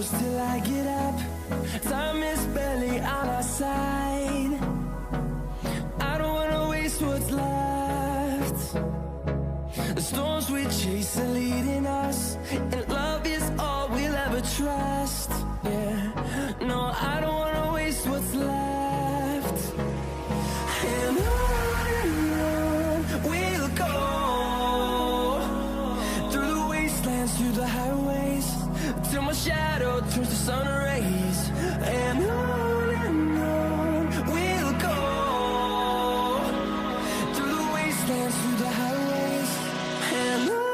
close till I get up. Time is barely on our side. I don't wanna waste what's left. The storms we chase are leading us, and love is all we'll ever trust. Yeah, no, I don't wanna waste what's left. And on we'll go, through the wastelands, through the highways, till my shadow turns to sun rays. And on we'll go, through the wastelands, through the highways, and on.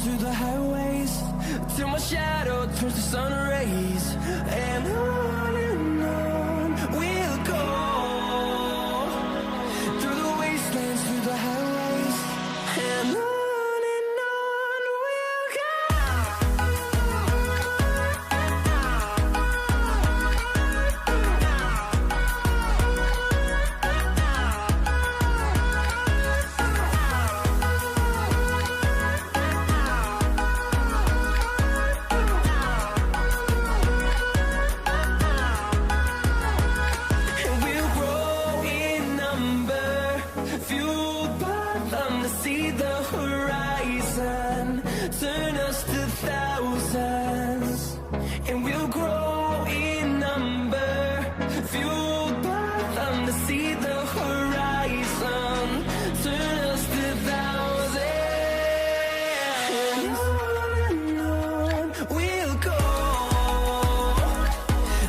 Through the highways, till my shadow turns to sun rays. And on we'll go, through the wastelands, through the highways, and on we'll go. See the horizon turn us to thousands, and we'll grow in number, fueled by them to see the horizon turn us to thousands. And on we'll go,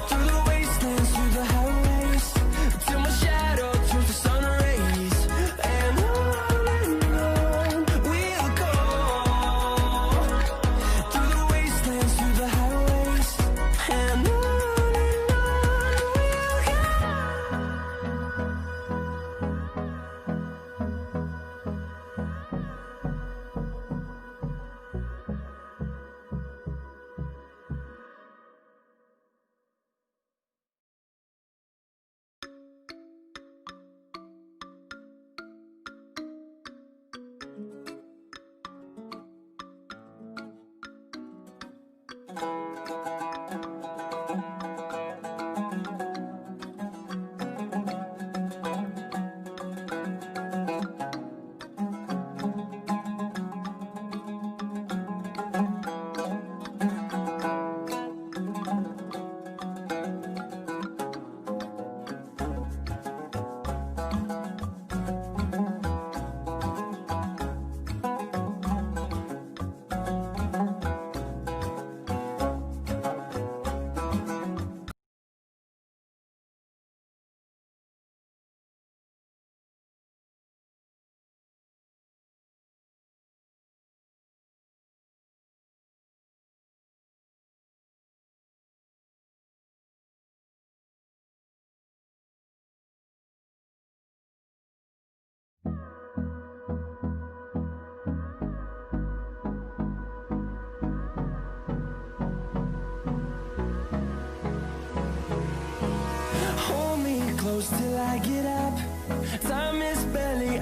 through the wastelands, through the highways, till my shadow turns to sun rays. And hold me close till I get up. Time is barely